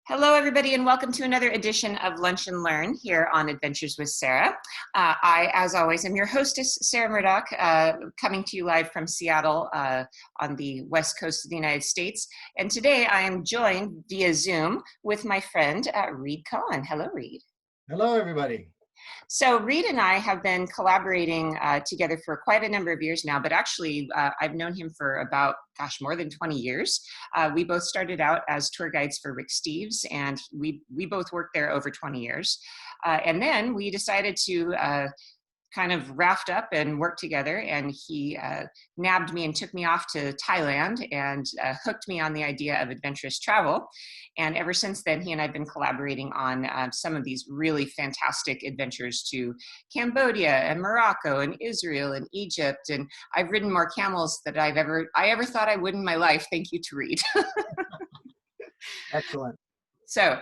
Hello, everybody, and welcome to another edition of Lunch and Learn here on Adventures with Sarah. I, as always, am your hostess, Sarah Murdoch, coming to you live from Seattle on the west coast of the United States. And today I am joined via Zoom with my friend, Reid Coen. Hello, Reid. Hello, everybody. So Reid and I have been collaborating together for quite a number of years now, but actually I've known him for about, more than 20 years. We both started out as tour guides for Rick Steves, and we both worked there over 20 years. And then we decided to kind of raft up and work together, and he nabbed me and took me off to Thailand and hooked me on the idea of adventurous travel. And ever since then, he and I have been collaborating on some of these really fantastic adventures to Cambodia and Morocco and Israel and Egypt. And I've ridden more camels than I ever thought I would in my life. Thank you to Reid. Excellent. So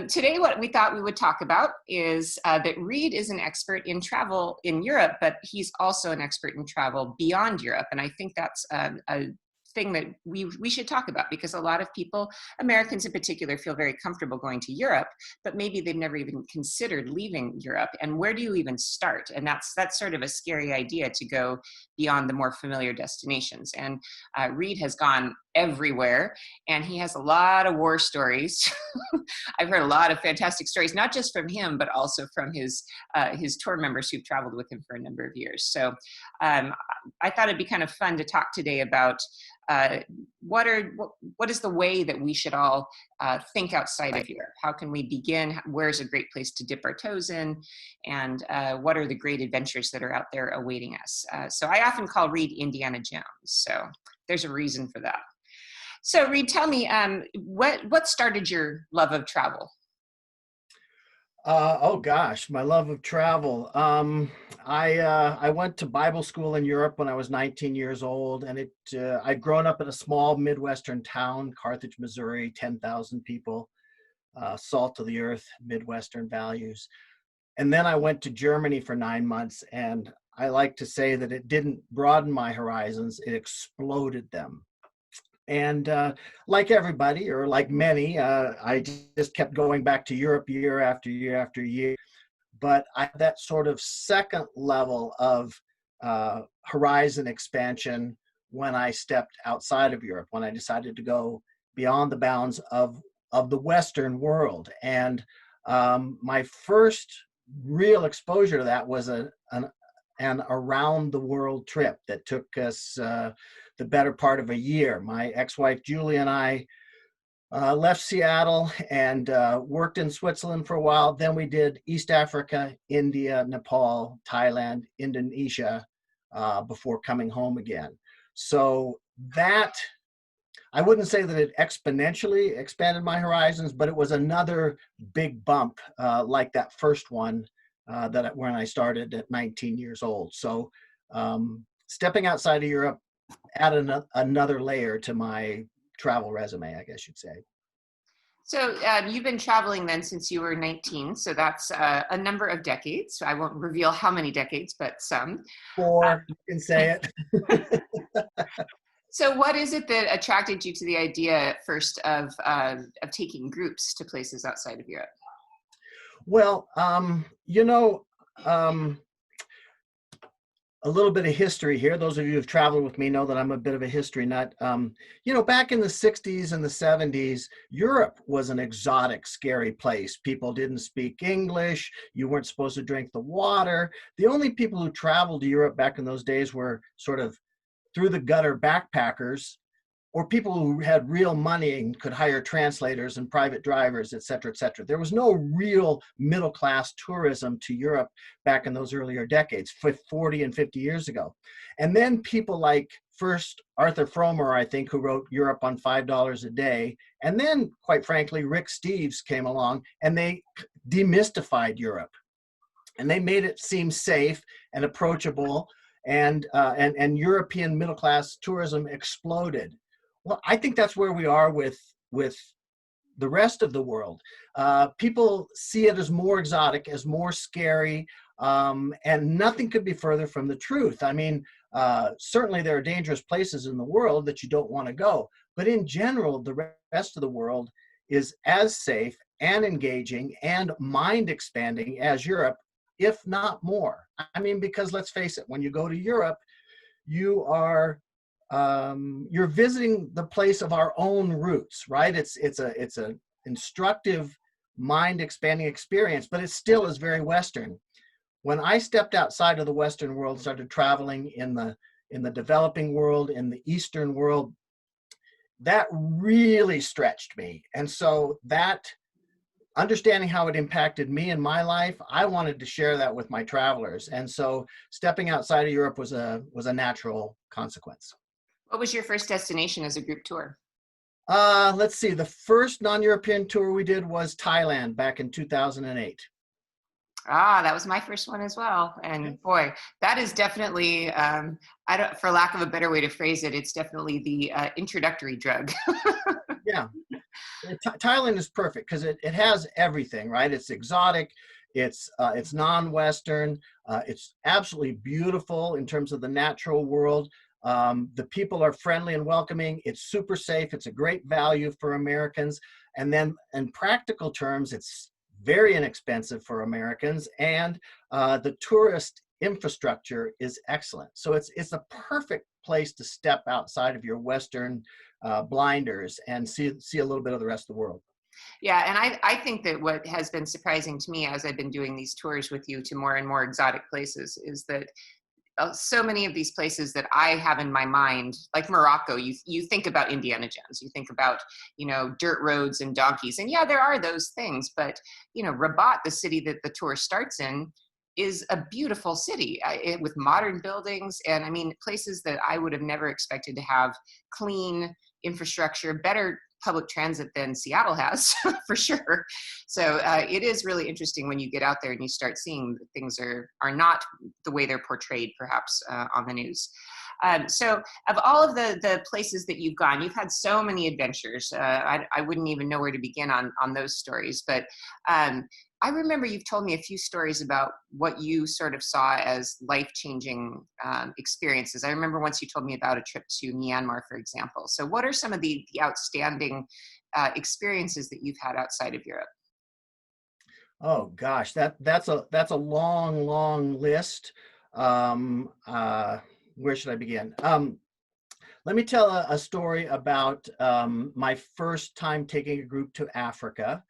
today what we thought we would talk about is that Reid is an expert in travel in Europe, but he's also an expert in travel beyond Europe. And I think that's a thing that we should talk about, because a lot of people, Americans in particular, feel very comfortable going to Europe, but maybe they've never even considered leaving Europe. And where do you even start? And that's sort of a scary idea, to go beyond the more familiar destinations. And Reid has gone everywhere, and he has a lot of war stories. I've heard a lot of fantastic stories, not just from him, but also from his tour members who've traveled with him for a number of years. So I thought it'd be kind of fun to talk today about what is the way that we should all think outside of Europe? How can we begin? Where's a great place to dip our toes in? And what are the great adventures that are out there awaiting us? So I often call Reid Indiana Jones. So there's a reason for that. So Reid, tell me, what started your love of travel? Oh gosh, my love of travel. I went to Bible school in Europe when I was 19 years old, and I'd grown up in a small Midwestern town, Carthage, Missouri, 10,000 people, salt of the earth, Midwestern values. And then I went to Germany for 9 months, and I like to say that it didn't broaden my horizons, it exploded them. And like everybody, or like many, I just kept going back to Europe year after year after year. But that sort of second level of horizon expansion when I stepped outside of Europe, when I decided to go beyond the bounds of the Western world. And my first real exposure to that was an around the world trip that took us the better part of a year. My ex-wife Julie and I left Seattle and worked in Switzerland for a while. Then we did East Africa, India, Nepal, Thailand, Indonesia before coming home again. So that, I wouldn't say that it exponentially expanded my horizons, but it was another big bump like that first one when I started at 19 years old. So stepping outside of Europe added another layer to my travel resume, I guess you'd say. So you've been traveling then since you were 19. So that's a number of decades. So I won't reveal how many decades, but some. 4, you can say it. So what is it that attracted you to the idea first of taking groups to places outside of Europe? Well, a little bit of history here. Those of you who've traveled with me know that I'm a bit of a history nut. Back in the 60s and the 70s, Europe was an exotic, scary place. People didn't speak English. You weren't supposed to drink the water. The only people who traveled to Europe back in those days were sort of through the gutter backpackers, or people who had real money and could hire translators and private drivers, et cetera, et cetera. There was no real middle-class tourism to Europe back in those earlier decades, 40 and 50 years ago. And then people like first Arthur Fromer, I think, who wrote Europe on $5 a Day. And then, quite frankly, Rick Steves came along and they demystified Europe. And they made it seem safe and approachable, and European middle-class tourism exploded. Well, I think that's where we are with the rest of the world. People see it as more exotic, as more scary, and nothing could be further from the truth. I mean, certainly there are dangerous places in the world that you don't want to go, but in general, the rest of the world is as safe and engaging and mind expanding as Europe, if not more. I mean, because let's face it, when you go to Europe, you are you're visiting the place of our own roots, right? It's a instructive, mind expanding experience, but it still is very Western. When I stepped outside of the Western world, started traveling in the developing world, in the Eastern world, that really stretched me. And so that understanding how it impacted me in my life, I wanted to share that with my travelers. And so stepping outside of Europe was a natural consequence. What was your first destination as a group tour? Let's see. The first non-European tour we did was Thailand back in 2008. Ah, that was my first one as well. And boy, that is definitely, I don't, for lack of a better way to phrase it, it's definitely the introductory drug. Yeah. Thailand is perfect because it has everything, right? It's exotic, it's non-Western, it's absolutely beautiful in terms of the natural world. The people are friendly and welcoming. It's super safe. It's a great value for Americans. And then in practical terms, it's very inexpensive for Americans, and the tourist infrastructure is excellent. So it's a perfect place to step outside of your Western blinders and see a little bit of the rest of the world. Yeah, and I think that what has been surprising to me as I've been doing these tours with you to more and more exotic places is that so many of these places that I have in my mind, like Morocco, you think about Indiana Jones, you think about, dirt roads and donkeys. And yeah, there are those things, but, Rabat, the city that the tour starts in, is a beautiful city with modern buildings. And I mean, places that I would have never expected to have clean infrastructure, better public transit than Seattle has for sure. So it is really interesting when you get out there and you start seeing that things are not the way they're portrayed perhaps on the news. So of all of the places that you've gone, you've had so many adventures. I wouldn't even know where to begin on those stories, but I remember you've told me a few stories about what you sort of saw as life-changing experiences. I remember once you told me about a trip to Myanmar, for example. So what are some of the outstanding experiences that you've had outside of Europe? Oh gosh, that's a long list. Where should I begin? Let me tell a story about my first time taking a group to Africa.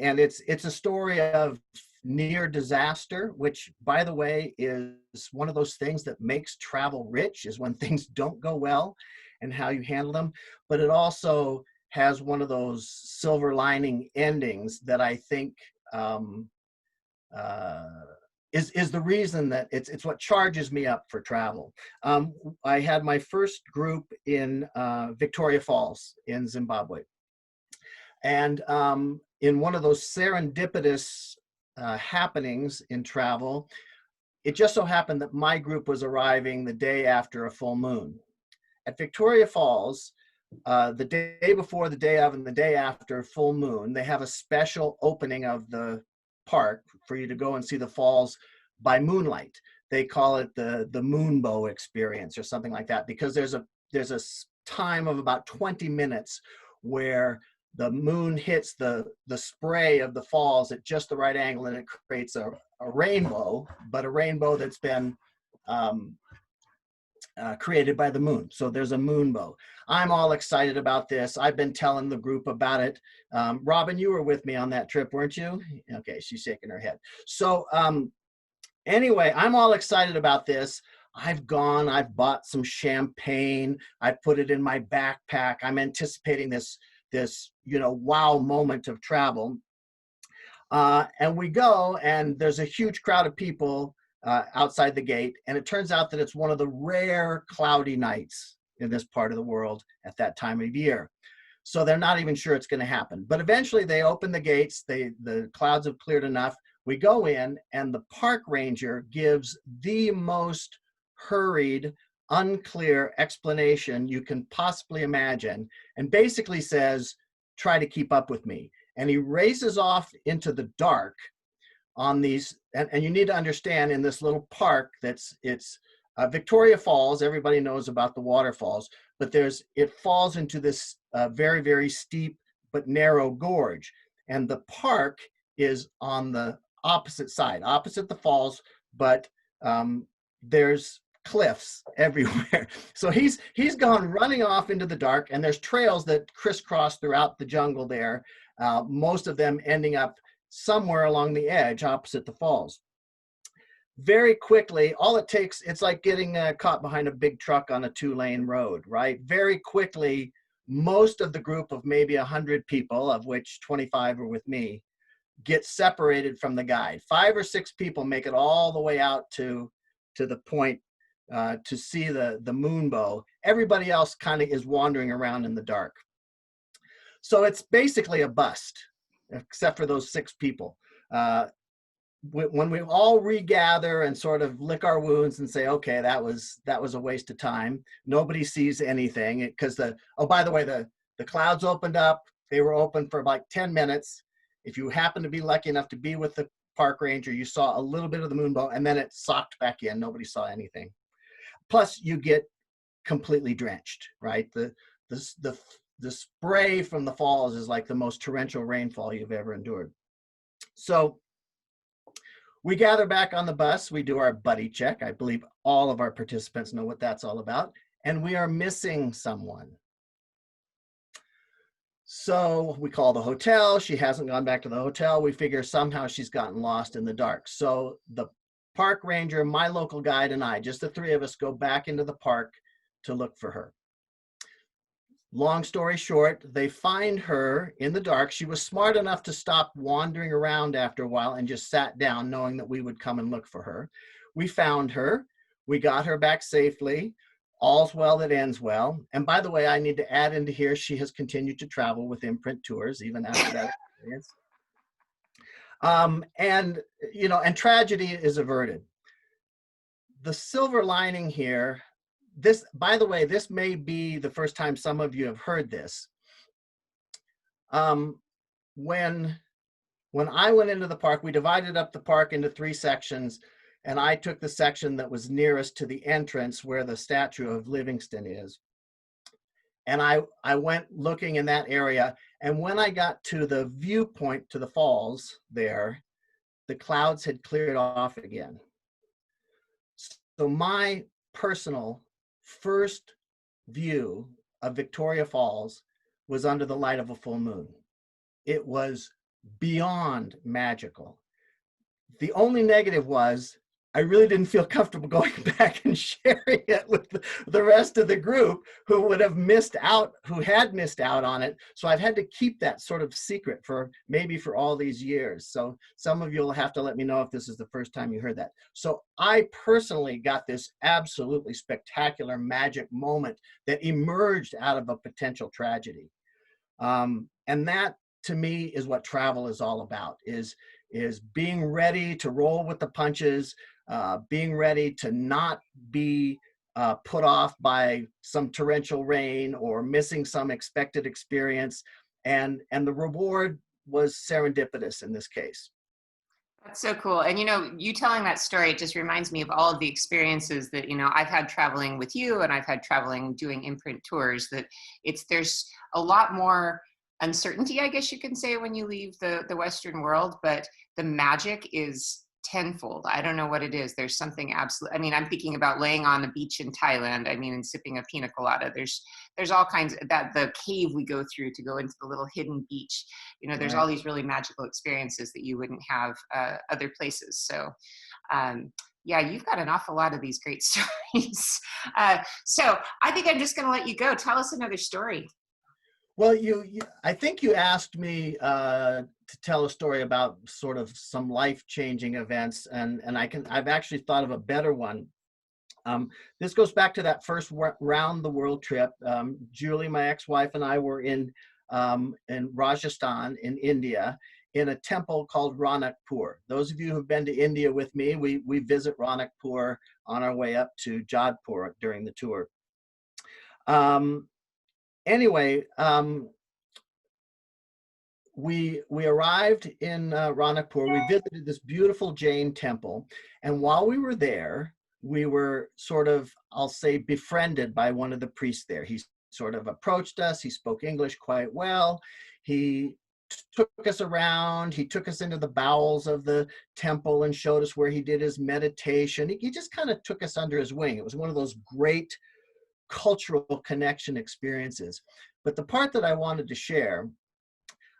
And it's a story of near disaster, which, by the way, is one of those things that makes travel rich, is when things don't go well and how you handle them. But it also has one of those silver lining endings that I think is the reason that it's what charges me up for travel. I had my first group in Victoria Falls in Zimbabwe. And in one of those serendipitous happenings in travel, it just so happened that my group was arriving the day after a full moon. At Victoria Falls, the day before, the day of, and the day after full moon, they have a special opening of the park for you to go and see the falls by moonlight. They call it the moonbow experience or something like that, because there's a time of about 20 minutes where the moon hits the spray of the falls at just the right angle, and it creates a rainbow, but a rainbow that's been created by the moon. So there's a moonbow. I'm all excited about this. I've been telling the group about it. Robin, you were with me on that trip, weren't you? Okay, she's shaking her head. So anyway, I'm all excited about this. I've bought some champagne. I put it in my backpack. I'm anticipating this wow moment of travel. And we go, and there's a huge crowd of people outside the gate. And it turns out that it's one of the rare cloudy nights in this part of the world at that time of year. So they're not even sure it's going to happen. But eventually they open the gates. The clouds have cleared enough. We go in, and the park ranger gives the most hurried, unclear explanation you can possibly imagine, and basically says, try to keep up with me. And he races off into the dark on these, and you need to understand, in this little park it's Victoria Falls, everybody knows about the waterfalls, but it falls into this very, very steep but narrow gorge. And the park is on the opposite side, opposite the falls, but there's cliffs everywhere. So he's gone running off into the dark, and there's trails that crisscross throughout the jungle there, most of them ending up somewhere along the edge opposite the falls. Very quickly, all it takes, it's like getting caught behind a big truck on a 2-lane road, right? Very quickly, most of the group of maybe 100 people, of which 25 are with me, get separated from the guide. 5 or 6 people make it all the way out to the point to see the moon bow. Everybody else kind of is wandering around in the dark. So it's basically a bust, except for those 6 people. When we all regather and sort of lick our wounds and say, okay, that was a waste of time. Nobody sees anything because oh, by the way, the clouds opened up. They were open for like 10 minutes. If you happen to be lucky enough to be with the park ranger, you saw a little bit of the moonbow, and then it socked back in. Nobody saw anything. Plus, you get completely drenched, right? The spray from the falls is like the most torrential rainfall you've ever endured. So we gather back on the bus. We do our buddy check. I believe all of our participants know what that's all about. And we are missing someone. So we call the hotel. She hasn't gone back to the hotel. We figure somehow she's gotten lost in the dark. So the park ranger, my local guide, and I, just the 3 of us, go back into the park to look for her. Long story short, they find her in the dark. She was smart enough to stop wandering around after a while and just sat down, knowing that we would come and look for her. We found her. We got her back safely. All's well that ends well. And by the way, I need to add into here, she has continued to travel with Imprint tours, even after that experience. And tragedy is averted. The silver lining here, by the way, this may be the first time some of you have heard this. When I went into the park, we divided up the park into 3 sections, and I took the section that was nearest to the entrance where the statue of Livingston is. And I went looking in that area, and when I got to the viewpoint to the falls there, the clouds had cleared off again. So my personal first view of Victoria Falls was under the light of a full moon. It was beyond magical. The only negative was I really didn't feel comfortable going back and sharing it with the rest of the group who would have missed out, who had missed out on it. So I've had to keep that sort of secret for maybe for all these years. So some of you will have to let me know if this is the first time you heard that. So I personally got this absolutely spectacular magic moment that emerged out of a potential tragedy. And that to me is what travel is all about, is being ready to roll with the punches, being ready to not be put off by some torrential rain or missing some expected experience. And the reward was serendipitous in this case. That's so cool. And, you telling that story, it just reminds me of all of the experiences that, I've had traveling with you, and I've had traveling doing Imprint tours, that there's a lot more uncertainty, I guess you can say, when you leave the Western world, but the magic is tenfold. I don't know what it is. There's something absolute. I mean, I'm thinking about laying on the beach in Thailand, and sipping a pina colada. There's all kinds of the cave we go through to go into the little hidden beach. There's Right. all these really magical experiences that you wouldn't have other places. So, yeah, you've got an awful lot of these great stories. So I think I'm just going to let you go. Tell us another story. Well, I think you asked me to tell a story about sort of some life-changing events, and I've actually thought of a better one. This goes back to that first round the world trip. Julie, my ex-wife, and I were in Rajasthan in India, in a temple called Ranakpur. Those of you who've been to India with me, we visit Ranakpur on our way up to Jodhpur during the tour. Anyway, we arrived in Ranakpur. We visited this beautiful Jain temple, and while we were there, we were sort of, I'll say, befriended by one of the priests there. He sort of approached us. He spoke English quite well. He took us around. He took us into the bowels of the temple and showed us where he did his meditation. He just kind of took us under his wing. It was one of those great cultural connection experiences. But the part that I wanted to share,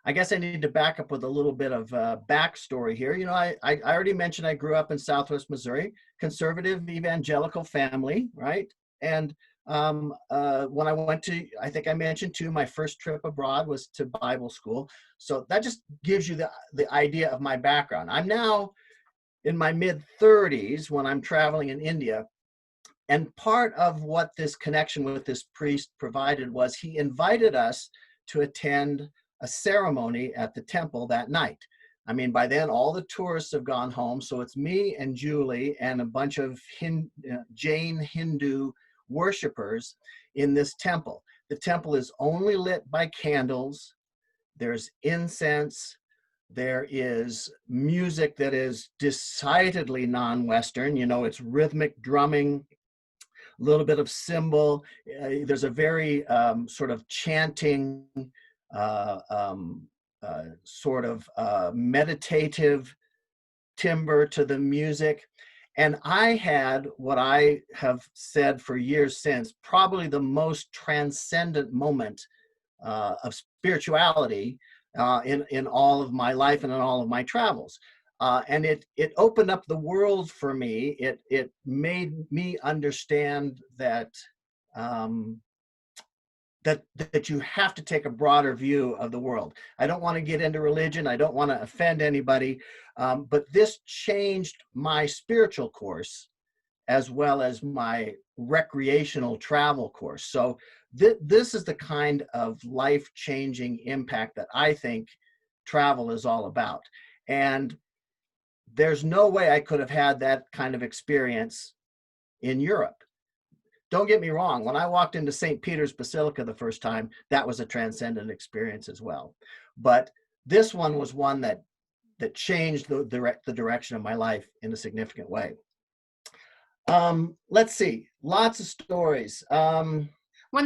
I guess I need to back up with a little bit of backstory here. You know, I already mentioned I grew up in Southwest Missouri, conservative evangelical family, right? And when I went to, I think I mentioned too, my first trip abroad was to Bible school. So that just gives you the idea of my background. I'm now in my mid-30s when I'm traveling in India. And part of what this connection with this priest provided was he invited us to attend a ceremony at the temple that night. I mean, by then all the tourists have gone home, so it's me and Julie and a bunch of Jain Hindu worshipers in this temple. The temple is only lit by candles. There's incense. There is music that is decidedly non-Western. You know, it's rhythmic drumming, a little bit of cymbal. There's a very sort of chanting, sort of meditative timbre to the music. And I had what I have said for years since, probably the most transcendent moment of spirituality in all of my life and in all of my travels. And it opened up the world for me. It made me understand that that you have to take a broader view of the world. I don't want to get into religion. I don't want to offend anybody. But this changed my spiritual course as well as my recreational travel course. So this is the kind of life-changing impact that I think travel is all about. And there's no way I could have had that kind of experience in Europe. Don't get me wrong, when I walked into St. Peter's Basilica the first time, that was a transcendent experience as well. But this one was one that changed the direction of my life in a significant way. Let's see, lots of stories. One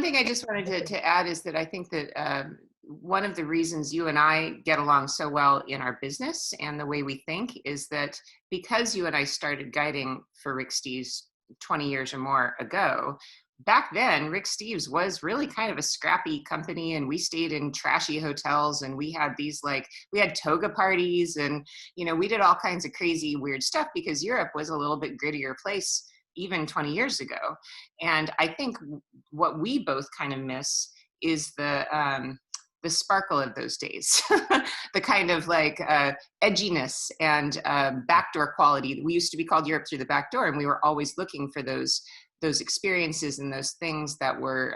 thing I just wanted to add is that I think that one of the reasons you and I get along so well in our business and the way we think is that because you and I started guiding for Rick Steves 20 years or more ago, back then Rick Steves was really kind of a scrappy company, and we stayed in trashy hotels, and we had we had toga parties, and we did all kinds of crazy weird stuff because Europe was a little bit grittier place even 20 years ago. And I think what we both kind of miss is the sparkle of those days, the kind of edginess and backdoor quality. We used to be called Europe through the back door, and we were always looking for those experiences and those things that were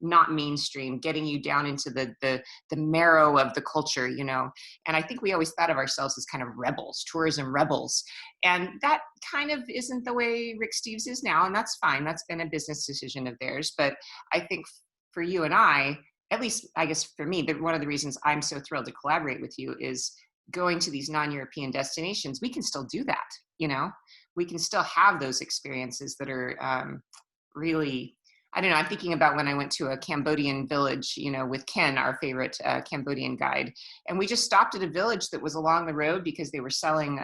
not mainstream, getting you down into the marrow of the culture, And I think we always thought of ourselves as kind of rebels, tourism rebels. And that kind of isn't the way Rick Steves is now, and that's fine. That's been a business decision of theirs. But I think for you and I, at least I guess for me, one of the reasons I'm so thrilled to collaborate with you is going to these non-European destinations. We can still do that, We can still have those experiences that are really, I don't know, I'm thinking about when I went to a Cambodian village, with Ken, our favorite Cambodian guide. And we just stopped at a village that was along the road because they were selling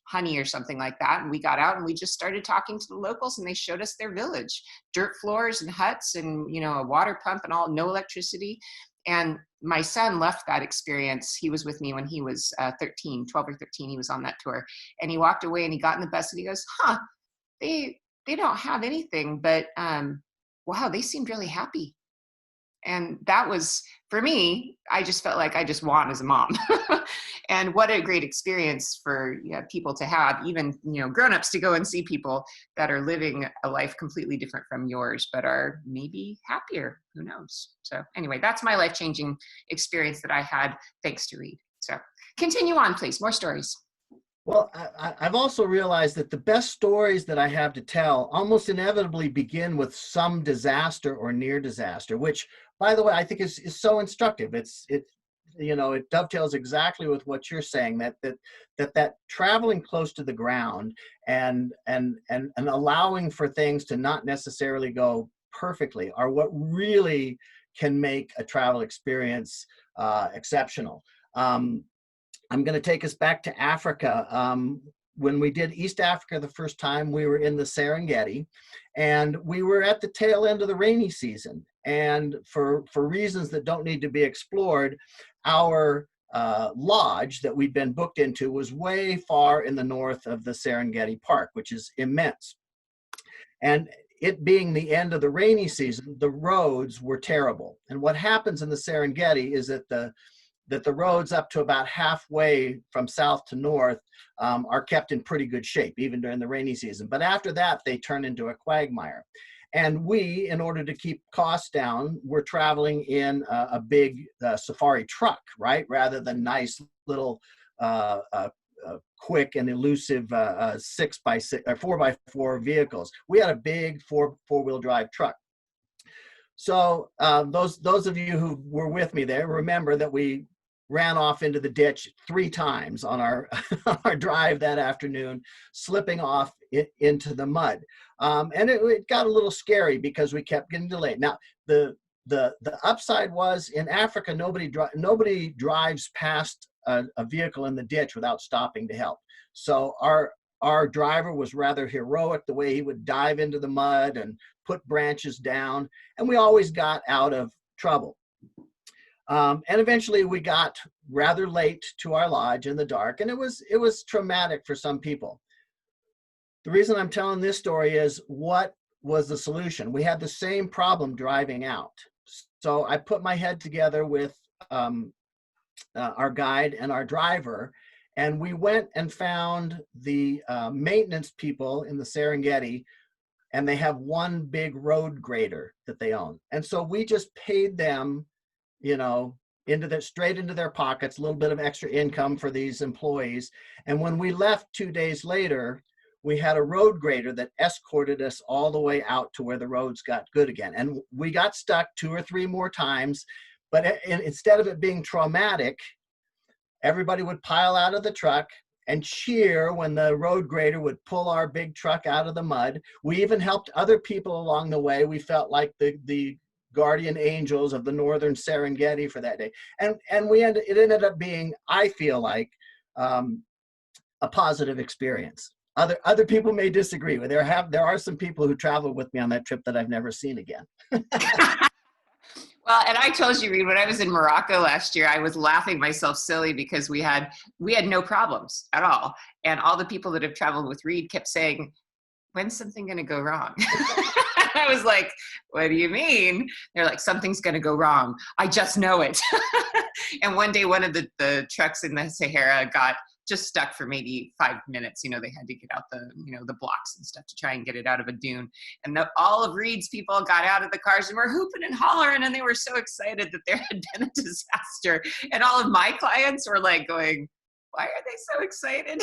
honey or something like that. And we got out and we just started talking to the locals, and they showed us their village, dirt floors and huts and, a water pump and all, no electricity. And my son left that experience. He was with me when he was 12 or 13. He was on that tour, and he walked away and he got in the bus and he goes, they don't have anything, but wow, they seemed really happy. And that was, for me, I just felt like I just won as a mom. And what a great experience for people to have, even, grownups, to go and see people that are living a life completely different from yours, but are maybe happier. Who knows? So anyway, that's my life-changing experience that I had thanks to Reid. So continue on, please. More stories. Well, I've also realized that the best stories that I have to tell almost inevitably begin with some disaster or near disaster, which, by the way, I think is so instructive. It dovetails exactly with what you're saying, that traveling close to the ground and allowing for things to not necessarily go perfectly are what really can make a travel experience exceptional. I'm going to take us back to Africa. When we did East Africa the first time, we were in the Serengeti, and we were at the tail end of the rainy season. And for reasons that don't need to be explored, our lodge that we'd been booked into was way far in the north of the Serengeti Park, which is immense. And it being the end of the rainy season, the roads were terrible. And what happens in the Serengeti is that the roads up to about halfway from south to north are kept in pretty good shape, even during the rainy season. But after that, they turn into a quagmire. And we, in order to keep costs down, we're traveling in a big safari truck, right? Rather than nice little quick and elusive 6x6 or 4x4 vehicles. We had a big four-wheel drive truck. So those of you who were with me there remember that we ran off into the ditch 3 times on our our drive that afternoon, slipping off into the mud. And it got a little scary because we kept getting delayed. Now, the upside was in Africa, nobody drives past a vehicle in the ditch without stopping to help. So our driver was rather heroic, the way he would dive into the mud and put branches down, and we always got out of trouble. And eventually we got rather late to our lodge in the dark, and it was traumatic for some people. The reason I'm telling this story is, what was the solution? We had the same problem driving out. So I put my head together with our guide and our driver, and we went and found the maintenance people in the Serengeti, and they have one big road grader that they own. And so we just paid them, straight into their pockets, a little bit of extra income for these employees. And when we left 2 days later, we had a road grader that escorted us all the way out to where the roads got good again. And we got stuck 2 or 3 more times, but instead of it being traumatic, everybody would pile out of the truck and cheer when the road grader would pull our big truck out of the mud. We even helped other people along the way. We felt like the guardian angels of the northern Serengeti for that day. And it ended up being, I feel like, a positive experience. Other people may disagree. There are some people who traveled with me on that trip that I've never seen again. Well, and I told you, Reid, when I was in Morocco last year, I was laughing myself silly because we had no problems at all. And all the people that have traveled with Reid kept saying, when's something going to go wrong? I was like, what do you mean? They're like, something's going to go wrong. I just know it. And one day, one of the trucks in the Sahara got just stuck for maybe 5 minutes. They had to get out the blocks and stuff to try and get it out of a dune. And all of Reid's people got out of the cars and were hooping and hollering, and they were so excited that there had been a disaster. And all of my clients were like going, why are they so excited?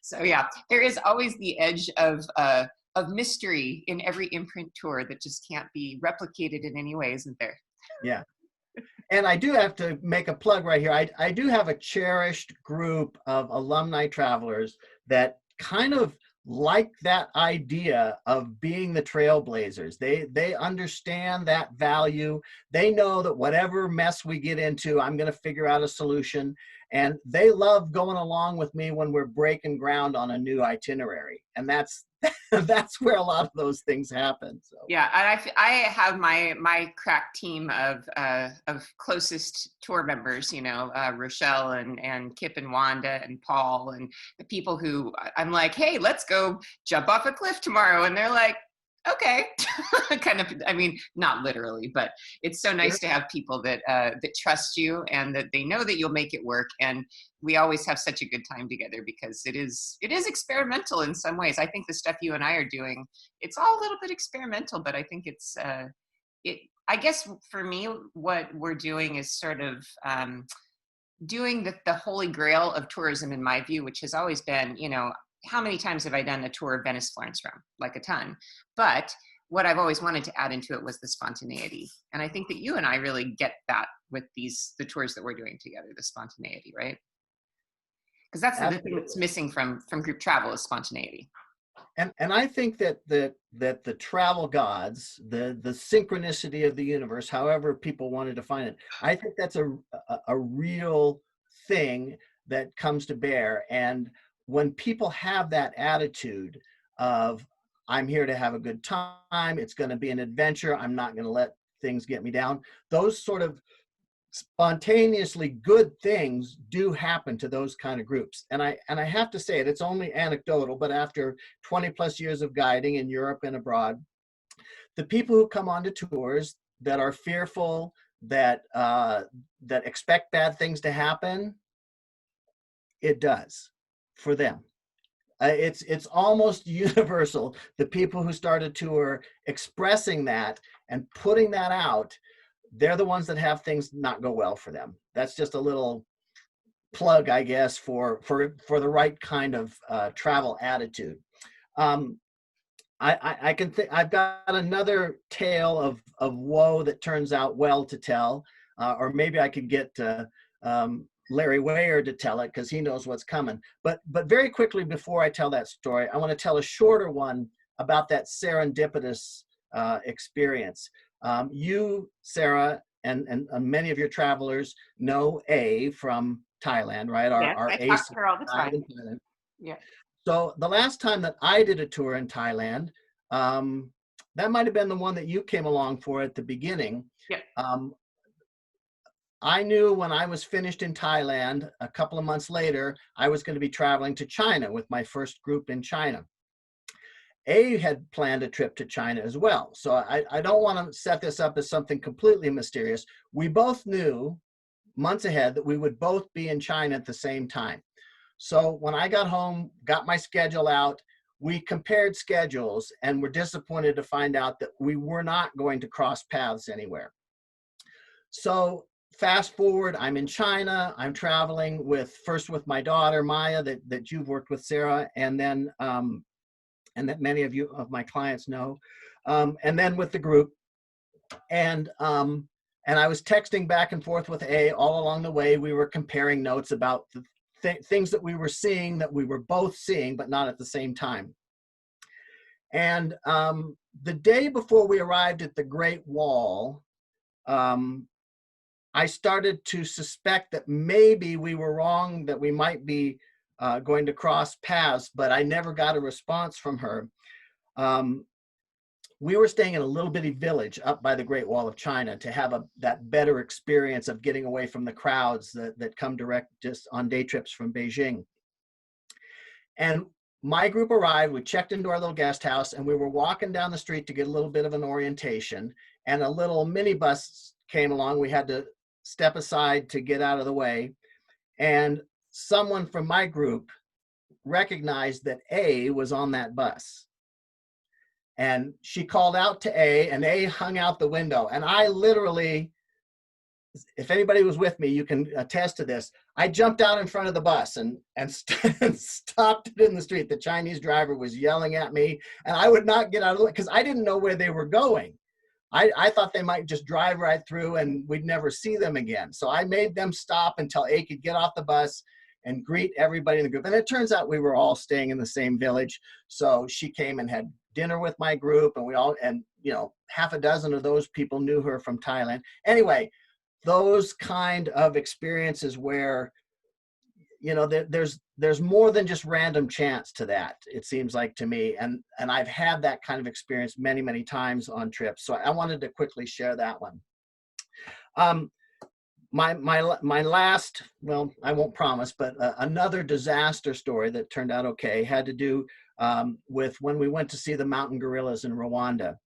So yeah, there is always the edge of mystery in every Imprint tour that just can't be replicated in any way, isn't there? Yeah. And I do have to make a plug right here. I do have a cherished group of alumni travelers that kind of like that idea of being the trailblazers. They understand that value. They know that whatever mess we get into, I'm going to figure out a solution. And they love going along with me when we're breaking ground on a new itinerary. And that's where a lot of those things happen. So yeah, and I have my crack team of closest tour members, Rochelle and Kip and Wanda and Paul, and the people who I'm like, hey, let's go jump off a cliff tomorrow, and they're like, okay. Kind of, I mean, not literally, but it's so nice to have people that trust you and that they know that you'll make it work. And we always have such a good time together because it is experimental in some ways. I think the stuff you and I are doing, it's all a little bit experimental, but I think it's I guess for me, what we're doing is sort of doing the holy grail of tourism in my view, which has always been, how many times have I done a tour of Venice, Florence, Rome? Like a ton. But what I've always wanted to add into it was the spontaneity. And I think that you and I really get that with the tours that we're doing together, the spontaneity, right? Because that's the thing that's missing from group travel is spontaneity. And I think that the travel gods, the synchronicity of the universe, however people want to define it, I think that's a real thing that comes to bear. And when people have that attitude of, I'm here to have a good time, it's going to be an adventure, I'm not going to let things get me down, those sort of spontaneously good things do happen to those kind of groups. And I have to say it, it's only anecdotal, but after 20 plus years of guiding in Europe and abroad, the people who come onto tours that are fearful, that that expect bad things to happen, it does for them. It's almost universal. The people who start a tour expressing that and putting that out, they're the ones that have things not go well for them. That's just a little plug, I guess, for the right kind of travel attitude. I can think I've got another tale of woe that turns out well to tell, or maybe I could get Larry Weyer to tell it because he knows what's coming. But very quickly before I tell that story, I want to tell a shorter one about that serendipitous experience. You, Sarah, and many of your travelers know A from Thailand, right? Yes, Our I talk ace to her all the guide time. in Thailand. Yeah. So the last time that I did a tour in Thailand, that might have been the one that you came along for at the beginning. Yeah. I knew when I was finished in Thailand, a couple of months later, I was going to be traveling to China with my first group in China. A had planned a trip to China as well. So I don't want to set this up as something completely mysterious. We both knew months ahead that we would both be in China at the same time. So when I got home, got my schedule out, we compared schedules and were disappointed to find out that we were not going to cross paths anywhere. So fast forward, I'm in China, I'm traveling first with my daughter, Maya, that you've worked with, Sarah, and then, and that many of you of my clients know, and then with the group. And I was texting back and forth with A all along the way. We were comparing notes about the things that we were seeing, that we were both seeing, but not at the same time. And the day before we arrived at the Great Wall, I started to suspect that maybe we were wrong, that we might be going to cross paths, but I never got a response from her. We were staying in a little bitty village up by the Great Wall of China to have that better experience of getting away from the crowds that come direct just on day trips from Beijing. And my group arrived, we checked into our little guest house, and we were walking down the street to get a little bit of an orientation, and a little minibus came along. We had to step aside to get out of the way. And someone from my group recognized that A was on that bus. And she called out to A, and A hung out the window. And I literally, if anybody was with me, you can attest to this. I jumped out in front of the bus and stopped it in the street. The Chinese driver was yelling at me, and I would not get out of the way because I didn't know where they were going. I thought they might just drive right through and we'd never see them again. So I made them stop until A could get off the bus and greet everybody in the group. And it turns out we were all staying in the same village. So she came and had dinner with my group, and you know, half a dozen of those people knew her from Thailand. Anyway, those kind of experiences where, you know, there's more than just random chance to that, it seems like to me. And I've had that kind of experience many, many times on trips. So I wanted to quickly share that one. My last, well, I won't promise, but another disaster story that turned out okay had to do with when we went to see the mountain gorillas in Rwanda.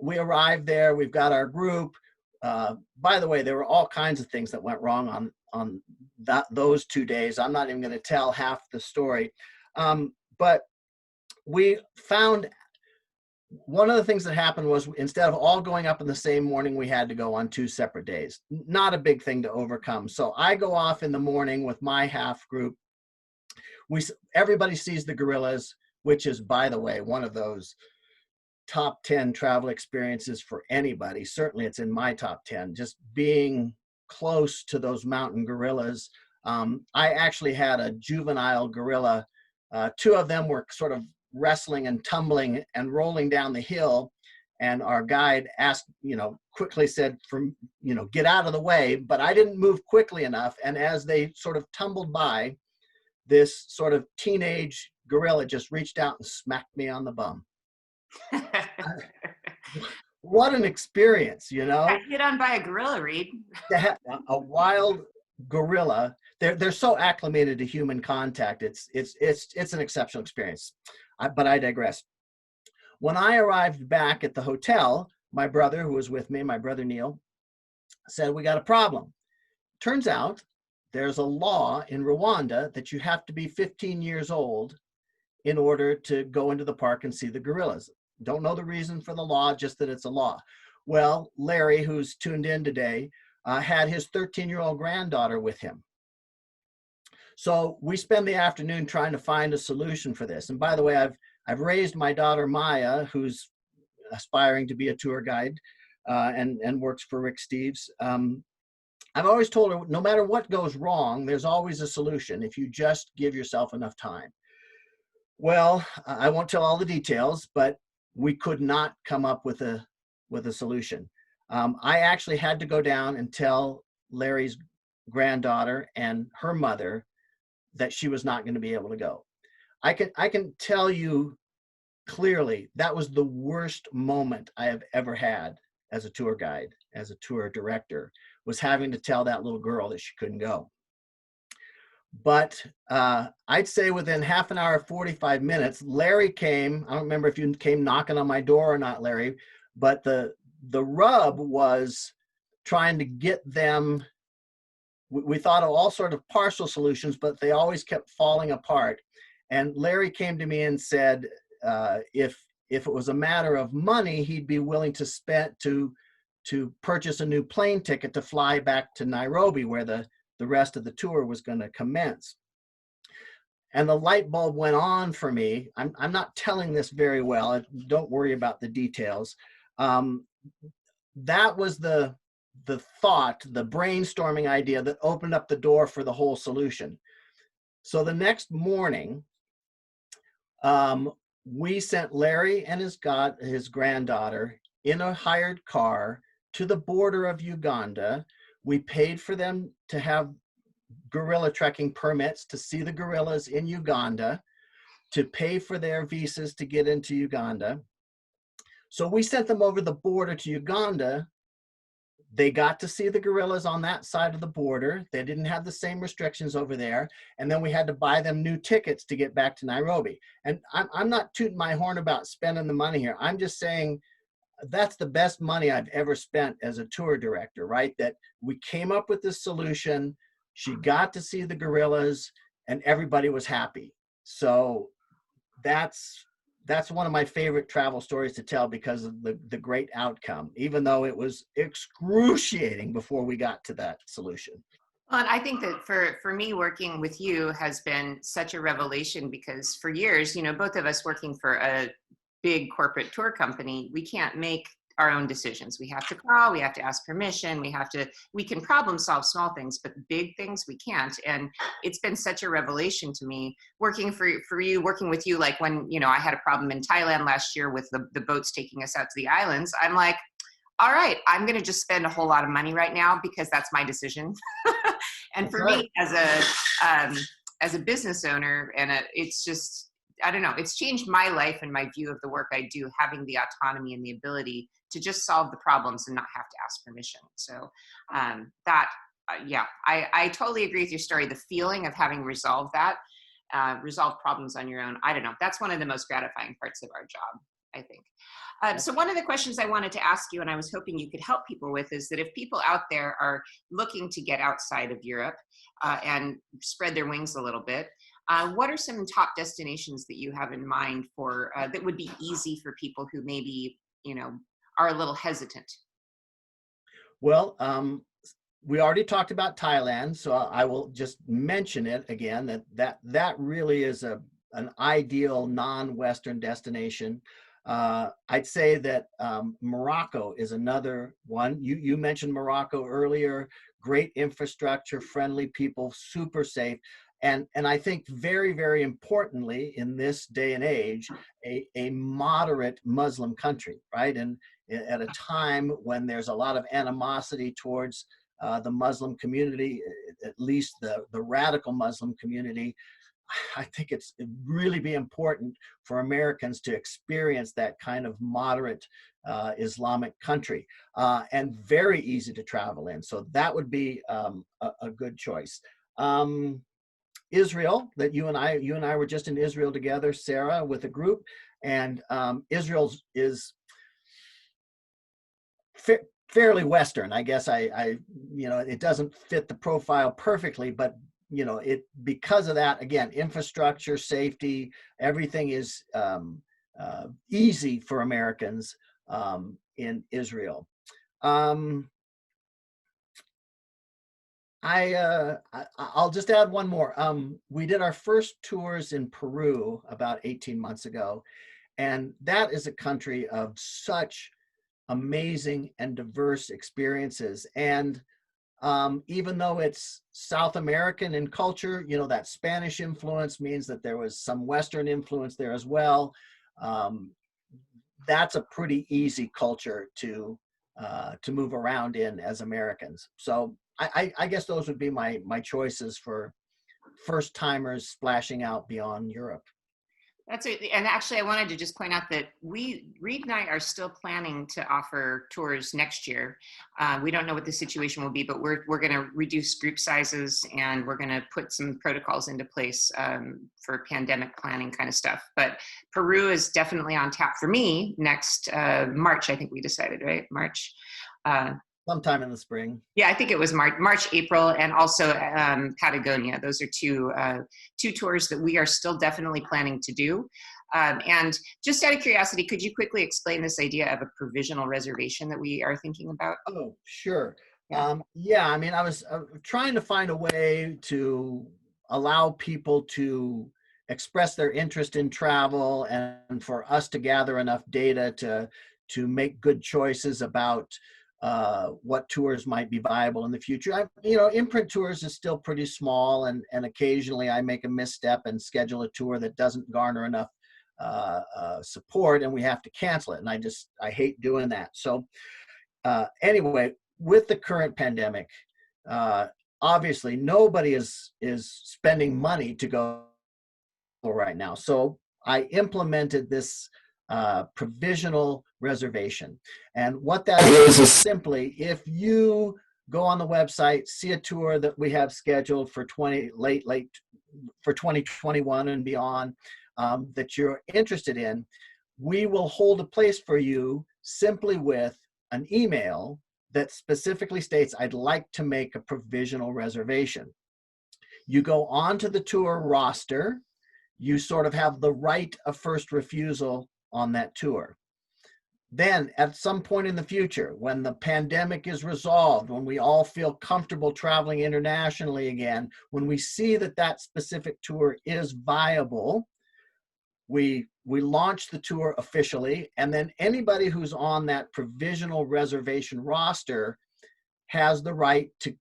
We arrived there, we've got our group. By the way, there were all kinds of things that went wrong on those 2 days. I'm not even going to tell half the story. But we found one of the things that happened was instead of all going up in the same morning, we had to go on 2 separate days. Not a big thing to overcome. So I go off in the morning with my half group. Everybody sees the gorillas, which is, by the way, one of those top 10 travel experiences for anybody. Certainly it's in my top 10, just being close to those mountain gorillas. I actually had a juvenile gorilla Two of them were sort of wrestling and tumbling and rolling down the hill. And our guide asked, quickly said, get out of the way. But I didn't move quickly enough. And as they sort of tumbled by, this sort of teenage gorilla just reached out and smacked me on the bum. What an experience, Got hit on by a gorilla, Reid. A wild gorilla. They're so acclimated to human contact. It's an exceptional experience. But I digress. When I arrived back at the hotel, my brother, who was with me, my brother Neil, said, we got a problem. Turns out there's a law in Rwanda that you have to be 15 years old in order to go into the park and see the gorillas. Don't know the reason for the law, just that it's a law. Well, Larry, who's tuned in today, had his 13-year-old granddaughter with him. So we spend the afternoon trying to find a solution for this. And by the way, I've raised my daughter Maya, who's aspiring to be a tour guide and works for Rick Steves. I've always told her, no matter what goes wrong, there's always a solution if you just give yourself enough time. Well, I won't tell all the details, but we could not come up with a solution. I actually had to go down and tell Larry's granddaughter and her mother that she was not going to be able to go. I can tell you clearly that was the worst moment I have ever had as a tour guide, as a tour director, was having to tell that little girl that she couldn't go. But I'd say within half an hour, 45 minutes, Larry came. I don't remember if you came knocking on my door or not, Larry, but the rub was trying to get them. We thought of all sort of partial solutions, but they always kept falling apart. And Larry came to me and said, if it was a matter of money, he'd be willing to spend to purchase a new plane ticket to fly back to Nairobi, where the rest of the tour was going to commence. And the light bulb went on for me. I'm not telling this very well. Don't worry about the details. That was the thought, the brainstorming idea that opened up the door for the whole solution. So the next morning, we sent Larry and his granddaughter in a hired car to the border of Uganda. We paid for them to have gorilla trekking permits to see the gorillas in Uganda, to pay for their visas to get into Uganda. So we sent them over the border to Uganda. They got to see the gorillas on that side of the border. They didn't have the same restrictions over there. And then we had to buy them new tickets to get back to Nairobi. And I'm not tooting my horn about spending the money here. I'm just saying that's the best money I've ever spent as a tour director, right? That we came up with this solution. She got to see the gorillas and everybody was happy. So that's one of my favorite travel stories to tell because of the great outcome, even though it was excruciating before we got to that solution. Well, and I think that for me, working with you has been such a revelation because for years, both of us working for a big corporate tour company, we can't make our own decisions. We have to call, we have to ask permission, we can problem solve small things, but big things we can't. And it's been such a revelation to me working with you, like when, I had a problem in Thailand last year with the boats taking us out to the islands. I'm like, all right, I'm going to just spend a whole lot of money right now because that's my decision. And for me as a business owner, and it's just, I don't know, it's changed my life and my view of the work I do, having the autonomy and the ability to just solve the problems and not have to ask permission. So I totally agree with your story. The feeling of having resolved problems on your own, I don't know, that's one of the most gratifying parts of our job, I think. So one of the questions I wanted to ask you, and I was hoping you could help people with, is that if people out there are looking to get outside of Europe and spread their wings a little bit, what are some top destinations that you have in mind for that would be easy for people who maybe, are a little hesitant? Well, we already talked about Thailand, so I will just mention it again, that really is an ideal non-Western destination. I'd say that Morocco is another one. You mentioned Morocco earlier. Great infrastructure, friendly people, super safe. And I think very, very importantly in this day and age, a moderate Muslim country, right? And at a time when there's a lot of animosity towards the Muslim community, at least the radical Muslim community, I think it'd really be important for Americans to experience that kind of moderate Islamic country, and very easy to travel in. So that would be a good choice. Israel, that you and I were just in Israel together, Sarah, with a group, and Israel is fairly Western. I guess it doesn't fit the profile perfectly, but because of that, again, infrastructure, safety, everything is easy for Americans in Israel. I'll just add one more. We did our first tours in Peru about 18 months ago, and that is a country of such amazing and diverse experiences. And even though it's South American in culture, that Spanish influence means that there was some Western influence there as well. That's a pretty easy culture to move around in as Americans. So I guess those would be my choices for first timers splashing out beyond Europe. That's it. And actually, I wanted to just point out that Reid and I are still planning to offer tours next year. We don't know what the situation will be, but we're going to reduce group sizes, and we're going to put some protocols into place for pandemic planning kind of stuff. But Peru is definitely on tap for me next March. I think we decided, right? March. Sometime in the spring. Yeah, I think it was March, April, and also Patagonia. Those are two tours that we are still definitely planning to do. And just out of curiosity, could you quickly explain this idea of a provisional reservation that we are thinking about? Oh, sure. Yeah. I mean, I was trying to find a way to allow people to express their interest in travel, and for us to gather enough data to make good choices about what tours might be viable in the future. Imprint Tours is still pretty small, and occasionally I make a misstep and schedule a tour that doesn't garner enough support, and we have to cancel it. And I hate doing that. So anyway, with the current pandemic, obviously nobody is spending money to go right now. So I implemented this provisional reservation. And what that is simply, if you go on the website, see a tour that we have scheduled for 2021 and beyond, that you're interested in, we will hold a place for you simply with an email that specifically states, I'd like to make a provisional reservation. You go onto the tour roster, you sort of have the right of first refusal on that tour. Then at some point in the future, when the pandemic is resolved, when we all feel comfortable traveling internationally again, when we see that specific tour is viable, we launch the tour officially, and then anybody who's on that provisional reservation roster has the right to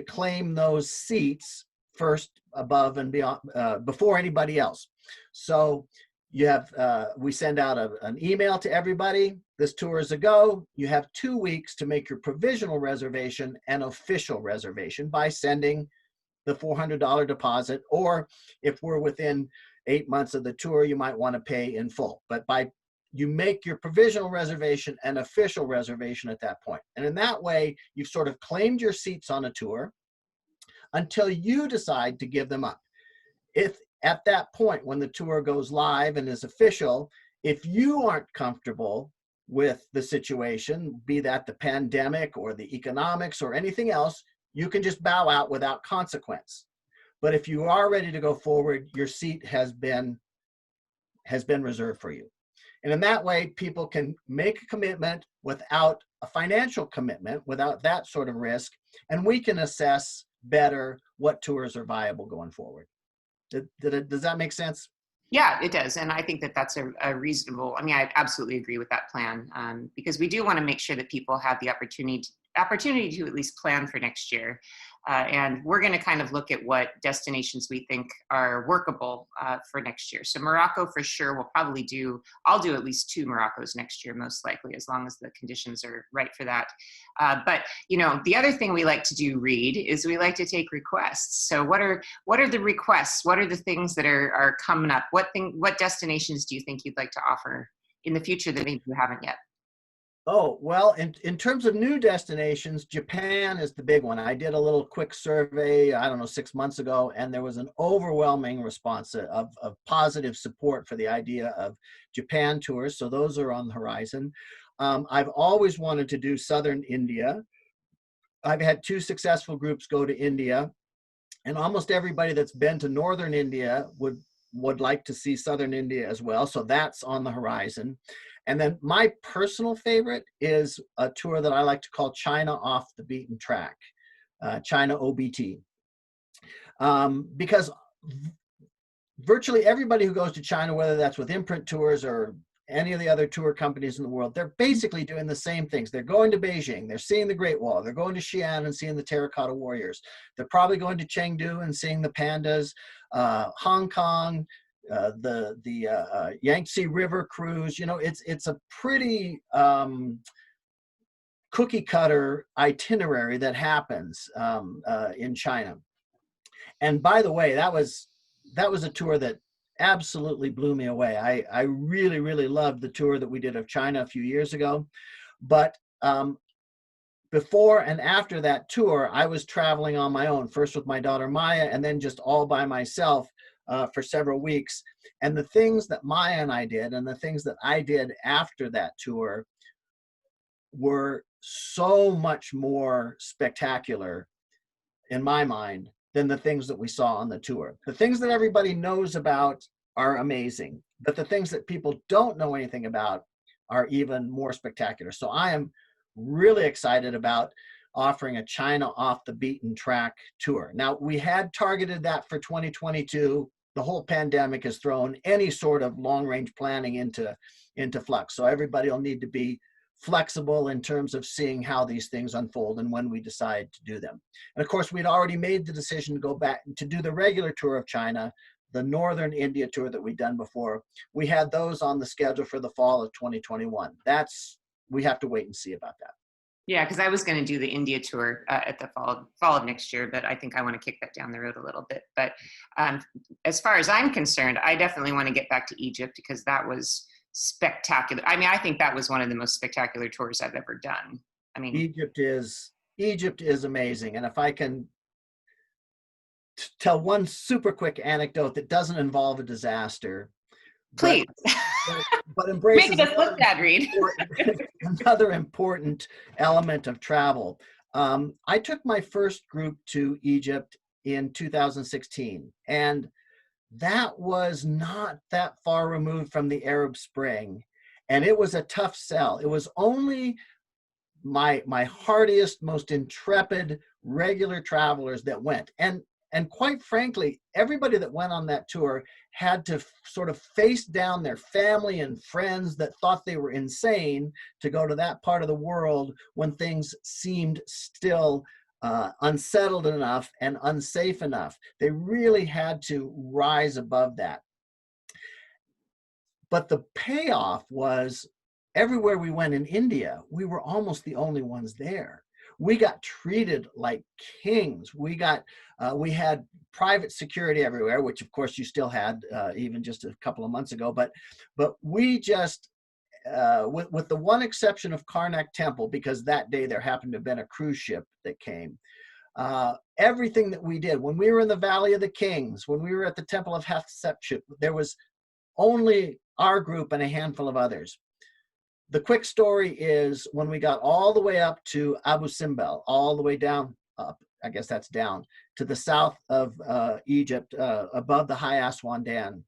claim those seats first, above and beyond, before anybody else. So you have, we send out an email to everybody. This tour is a go. You have 2 weeks to make your provisional reservation an official reservation by sending the $400 deposit, or if we're within 8 months of the tour, you might want to pay in full. But you make your provisional reservation an official reservation at that point. And in that way, you've sort of claimed your seats on a tour until you decide to give them up. If at that point, when the tour goes live and is official, if you aren't comfortable with the situation, be that the pandemic or the economics or anything else, you can just bow out without consequence. But if you are ready to go forward, your seat has been reserved for you. And in that way, people can make a commitment without a financial commitment, without that sort of risk, and we can assess better what tours are viable going forward. Does that make sense? Yeah, it does. And I think that's a reasonable, I mean, I absolutely agree with that plan, because we do want to make sure that people have the opportunity to at least plan for next year. And we're going to kind of look at what destinations we think are workable for next year. So Morocco for sure, I'll do at least 2 Moroccos next year, most likely, as long as the conditions are right for that. But, you know, the other thing we like to do, Reid, is we like to take requests. So what are the requests? What are the things that are coming up? What destinations do you think you'd like to offer in the future that maybe you haven't yet? Oh, well, in terms of new destinations, Japan is the big one. I did a little quick survey, I don't know, 6 months ago, and there was an overwhelming response of positive support for the idea of Japan tours. So those are on the horizon. I've always wanted to do Southern India. I've had 2 successful groups go to India, and almost everybody that's been to Northern India would like to see Southern India as well. So that's on the horizon. And then my personal favorite is a tour that I like to call China Off the Beaten Track, China OBT. Because virtually everybody who goes to China, whether that's with Imprint tours or any of the other tour companies in the world, they're basically doing the same things. They're going to Beijing, they're seeing the Great Wall, they're going to Xi'an and seeing the Terracotta Warriors. They're probably going to Chengdu and seeing the pandas, Hong Kong, the Yangtze River cruise. You know, it's a pretty cookie cutter itinerary that happens in China. And by the way, that was a tour that absolutely blew me away. I really, really loved the tour that we did of China a few years ago. But before and after that tour, I was traveling on my own, first with my daughter Maya, and then just all by myself for several weeks. And the things that Maya and I did, and the things that I did after that tour, were so much more spectacular in my mind than the things that we saw on the tour. The things that everybody knows about are amazing, but the things that people don't know anything about are even more spectacular. So I am really excited about offering a China Off the Beaten Track tour. Now, we had targeted that for 2022. The whole pandemic has thrown any sort of long-range planning into flux. So everybody will need to be flexible in terms of seeing how these things unfold and when we decide to do them. And of course, we'd already made the decision to go back to do the regular tour of China, the Northern India tour that we'd done before. We had those on the schedule for the fall of 2021. We have to wait and see about that. Yeah, because I was going to do the India tour at the fall of next year, but I think I want to kick that down the road a little bit. But as far as I'm concerned, I definitely want to get back to Egypt, because that was spectacular. I mean, I think that was one of the most spectacular tours I've ever done. I mean, Egypt is amazing. And if I can tell one super quick anecdote that doesn't involve a disaster, please, but embraces making us look bad, Reid. another important element of travel. I took my first group to Egypt in 2016, and that was not that far removed from the Arab Spring, and it was a tough sell. It was only my hardiest, most intrepid regular travelers that went, and quite frankly, everybody that went on that tour had to sort of face down their family and friends that thought they were insane to go to that part of the world when things seemed still unsettled enough and unsafe enough. They really had to rise above that. But the payoff was, everywhere we went in India, we were almost the only ones there. We got treated like kings. We had private security everywhere, which of course you still had even just a couple of months ago. But we just, with the one exception of Karnak Temple, because that day there happened to have been a cruise ship that came. Everything that we did, when we were in the Valley of the Kings, when we were at the Temple of Hatshepsut, there was only our group and a handful of others. The quick story is, when we got all the way up to Abu Simbel, all the way down, I guess that's down, to the south of Egypt, above the High Aswan Dam,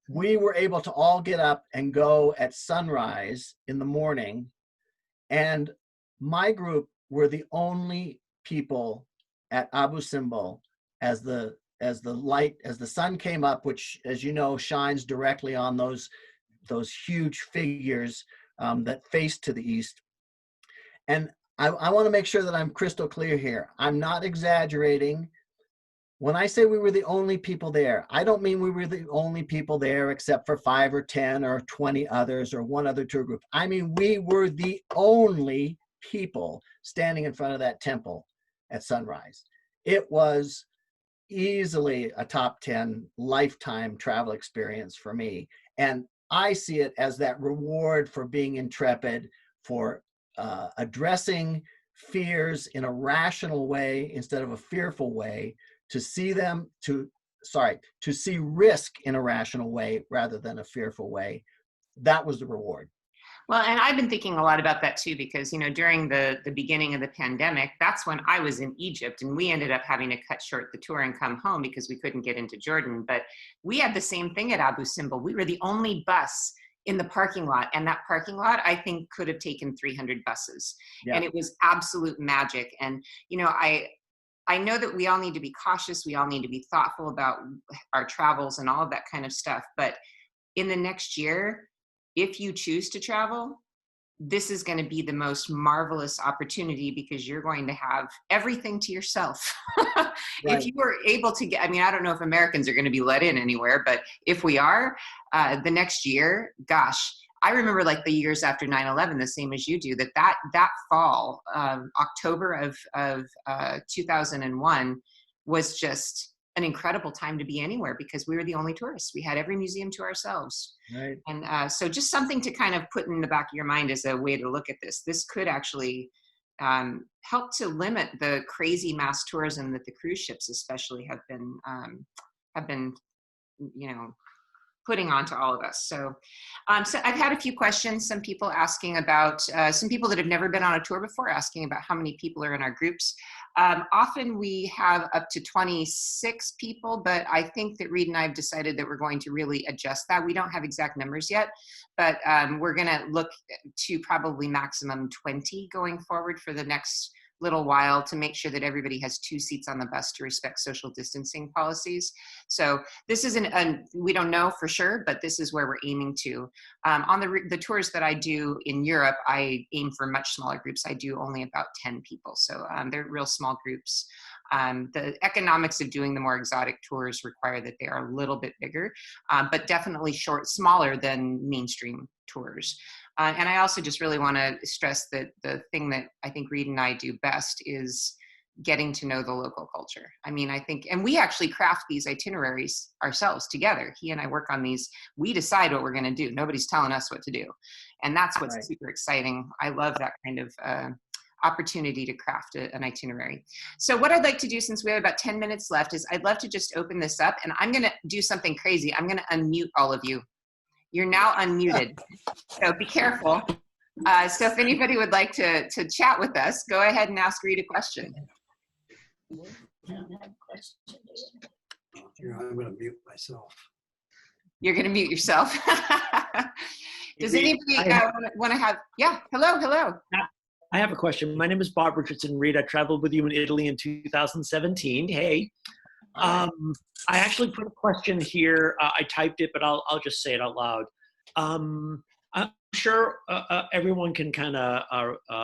we were able to all get up and go at sunrise in the morning. And my group were the only people at Abu Simbel as the sun came up, which, as you know, shines directly on those huge figures that faced to the east. And I want to make sure that I'm crystal clear here. I'm not exaggerating. When I say we were the only people there, I don't mean we were the only people there except for 5 or 10 or 20 others or one other tour group. I mean, we were the only people standing in front of that temple at sunrise. It was easily a top 10 lifetime travel experience for me. And I see it as that reward for being intrepid, for addressing fears in a rational way instead of a fearful way, to see risk in a rational way rather than a fearful way. That was the reward. Well, and I've been thinking a lot about that too, because, you know, during the beginning of the pandemic, that's when I was in Egypt, and we ended up having to cut short the tour and come home because we couldn't get into Jordan. But we had the same thing at Abu Simbel. We were the only bus in the parking lot, and that parking lot, I think, could have taken 300 buses. Yeah. And it was absolute magic. And, you know, I know that we all need to be cautious. We all need to be thoughtful about our travels and all of that kind of stuff. But in the next year, if you choose to travel, this is going to be the most marvelous opportunity, because you're going to have everything to yourself. Right. If you were able to get, I mean, I don't know if Americans are going to be let in anywhere, but if we are, the next year, gosh, I remember like the years after 9/11, the same as you do, that fall, October of 2001 was just an incredible time to be anywhere, because we were the only tourists. We had every museum to ourselves. Right. And so just something to kind of put in the back of your mind as a way to look at this. This could actually help to limit the crazy mass tourism that the cruise ships especially have been, you know, putting onto all of us. So I've had a few questions, some people asking about, some people that have never been on a tour before asking about how many people are in our groups. Often we have up to 26 people, but I think that Reid and I have decided that we're going to really adjust that. We don't have exact numbers yet, but we're gonna look to probably maximum 20 going forward for the next little while, to make sure that everybody has 2 seats on the bus to respect social distancing policies. So this isn't, we don't know for sure, but this is where we're aiming to. On the tours that I do in Europe, I aim for much smaller groups. I do only about 10 people. So they're real small groups. The economics of doing the more exotic tours require that they are a little bit bigger, but definitely smaller than mainstream tours. And I also just really want to stress that the thing that I think Reid and I do best is getting to know the local culture. I mean, I think, and we actually craft these itineraries ourselves together. He and I work on these. We decide what we're going to do. Nobody's telling us what to do. And that's what's right. Super exciting. I love that kind of opportunity to craft an itinerary. So what I'd like to do, since we have about 10 minutes left, is I'd love to just open this up, and I'm going to do something crazy. I'm going to unmute all of you. You're now unmuted, so be careful. So if anybody would like to chat with us, go ahead and ask Reid a question. Here, I'm going to mute myself. You're going to mute yourself. Does anybody want to have, yeah, hello. I have a question. My name is Bob Richardson Reid. I traveled with you in Italy in 2017. Hey. I actually put a question here. I typed it, but I'll just say it out loud. I'm sure everyone can kind of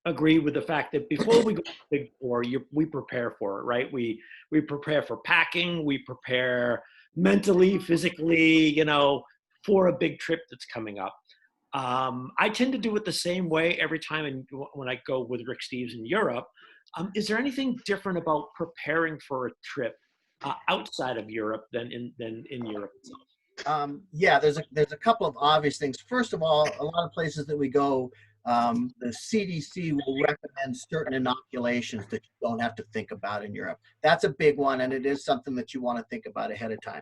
agree with the fact that before we go to the big tour, we prepare for it, right? We prepare for packing, we prepare mentally, physically, you know, for a big trip that's coming up. I tend to do it the same way every time when I go with Rick Steves in Europe. Is there anything different about preparing for a trip outside of Europe than in Europe itself? Yeah, there's a couple of obvious things. First of all, a lot of places that we go, the CDC will recommend certain inoculations that you don't have to think about in Europe. That's a big one, and it is something that you want to think about ahead of time.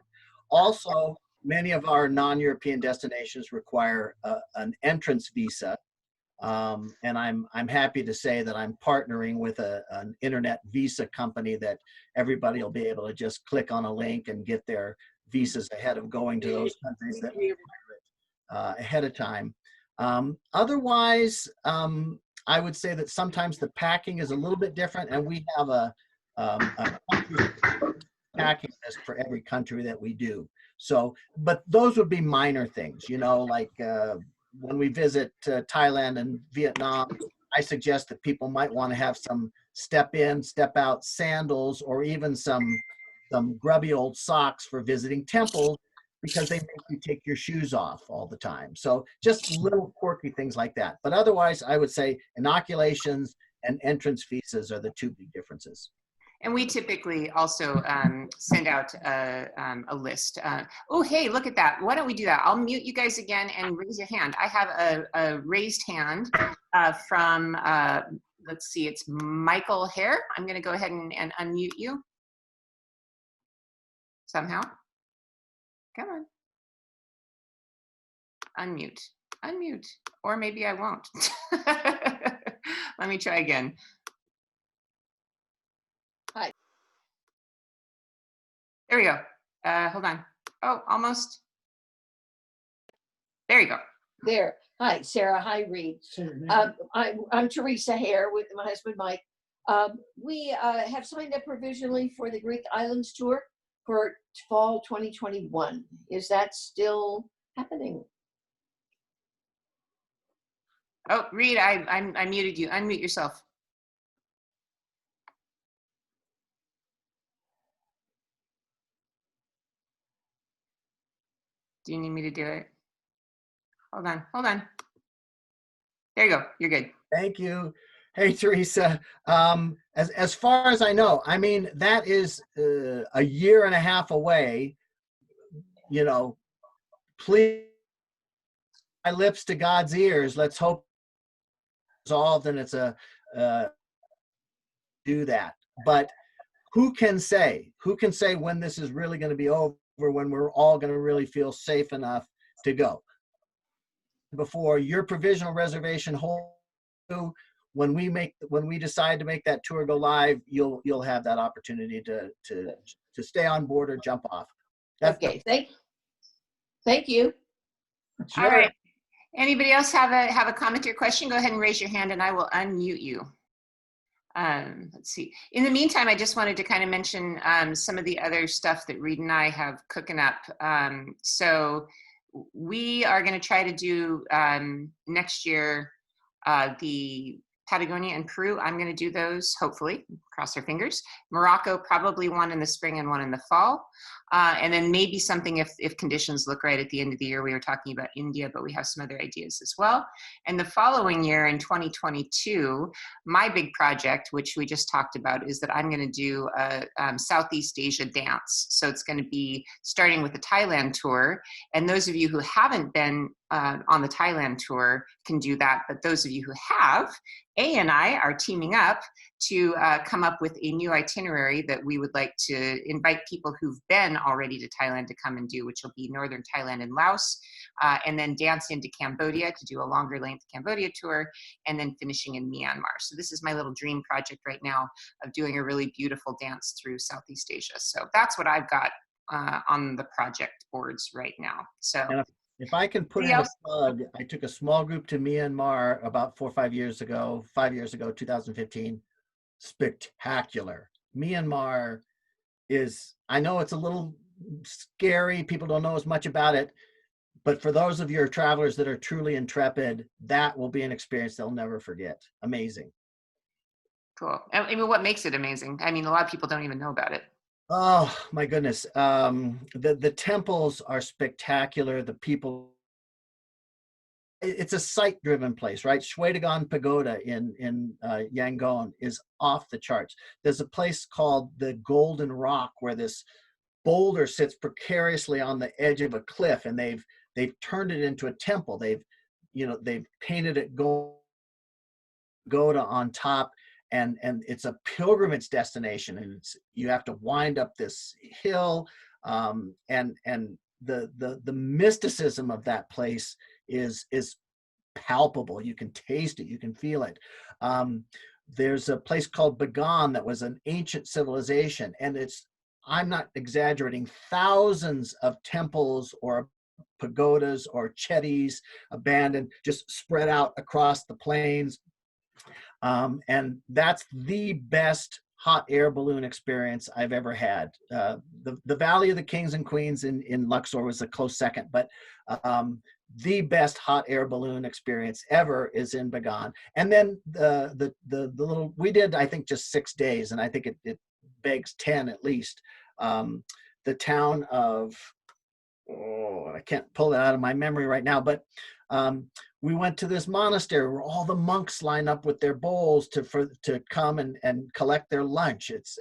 Also, many of our non-European destinations require an entrance visa. And I'm happy to say that I'm partnering with an internet visa company that everybody will be able to just click on a link and get their visas ahead of going to those countries that require it ahead of time. Otherwise, I would say that sometimes the packing is a little bit different, and we have a packing list for every country that we do. So, but those would be minor things, you know, like when we visit Thailand and Vietnam, I suggest that people might want to have some step in, step out sandals, or even some grubby old socks for visiting temples, because they make you take your shoes off all the time. So just little quirky things like that. But otherwise, I would say inoculations and entrance visas are the two big differences. And we typically also send out a list. Oh, hey, look at that. Why don't we do that? I'll mute you guys again and raise your hand. I have a raised hand from, let's see, it's Michael Hare. I'm going to go ahead and unmute you somehow. Come on. Unmute. Unmute. Or maybe I won't. Let me try again. Hi. There we go. Hold on. Oh, almost. There you go. There. Hi, Sarah. Hi, Reid. I'm Teresa Hare with my husband, Mike. We have signed up provisionally for the Greek Islands tour for fall 2021. Is that still happening? Oh, Reid, I muted you. Unmute yourself. Do you need me to do it? Hold on, hold on. There you go, you're good. Thank you. Hey, Teresa, as far as I know, I mean, that is a year and a half away. You know, please, my lips to God's ears, let's hope it's resolved and it's do that. But who can say when this is really going to be over, when we're all going to really feel safe enough to go? Before your provisional reservation hold, when we decide to make that tour go live, you'll have that opportunity to stay on board or jump off. Okay, thank you. Sure. All right. Anybody else have a comment or question? Go ahead and raise your hand and I will unmute you. Let's see. In the meantime, I just wanted to kind of mention some of the other stuff that Reid and I have cooking up. So we are going to try to do next year the Patagonia and Peru. I'm going to do those, hopefully, cross our fingers. Morocco, probably one in the spring and one in the fall. And then maybe something if conditions look right at the end of the year. We were talking about India, but we have some other ideas as well. And the following year in 2022, my big project, which we just talked about, is that I'm going to do a Southeast Asia dance. So it's going to be starting with the Thailand tour. And those of you who haven't been on the Thailand tour can do that. But those of you who have, A and I are teaming up to come up with a new itinerary that we would like to invite people who've been already to Thailand to come and do, which will be northern Thailand and Laos, and then dance into Cambodia to do a longer length Cambodia tour, and then finishing in Myanmar. So this is my little dream project right now of doing a really beautiful dance through Southeast Asia. So that's what I've got on the project boards right now. So. If I can put in a plug, I took a small group to Myanmar about 4 or 5 years ago, 2015. Spectacular. Myanmar is, I know it's a little scary, people don't know as much about it, but for those of your travelers that are truly intrepid, that will be an experience they'll never forget. Amazing. Cool. I mean, what makes it amazing? I mean, a lot of people don't even know about it. Oh my goodness. The temples are spectacular. The people, it's a site-driven place, right? Shwedagon Pagoda in Yangon is off the charts. There's a place called the Golden Rock where this boulder sits precariously on the edge of a cliff, and they've turned it into a temple. They've painted it gold on top. And it's a pilgrimage destination, and you have to wind up this hill, and the mysticism of that place is palpable. You can taste it, you can feel it. There's a place called Bagan that was an ancient civilization, and I'm not exaggerating, thousands of temples or pagodas or chetties abandoned, just spread out across the plains. And that's the best hot air balloon experience I've ever had. The Valley of the Kings and Queens in Luxor was a close second, but the best hot air balloon experience ever is in Bagan. And then the little, we did, I think, just 6 days, and I think it begs 10 at least. The town of, I can't pull it out of my memory right now, but we went to this monastery where all the monks line up with their bowls to come and collect their lunch. It's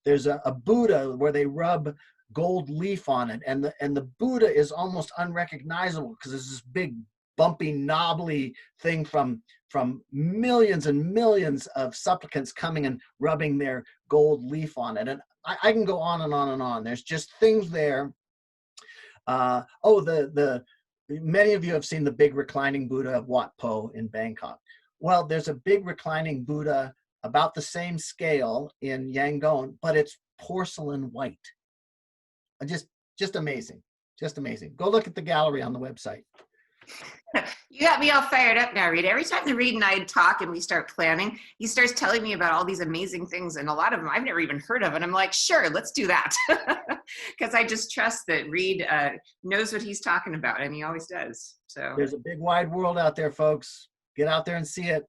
there's a Buddha where they rub gold leaf on it, and the Buddha is almost unrecognizable because it's this big bumpy knobbly thing from millions and millions of supplicants coming and rubbing their gold leaf on it. And I can go on and on and on. There's just things there. Many of you have seen the big reclining Buddha of Wat Po in Bangkok. Well, there's a big reclining Buddha about the same scale in Yangon, but it's porcelain white. Just amazing, just amazing. Go look at the gallery on the website. You got me all fired up now, Reid. Every time the Reid and I talk and we start planning, he starts telling me about all these amazing things, and a lot of them I've never even heard of, and I'm like, sure, let's do that. Because I just trust that Reid knows what he's talking about, and he always does. So there's a big wide world out there, folks. Get out there and see it.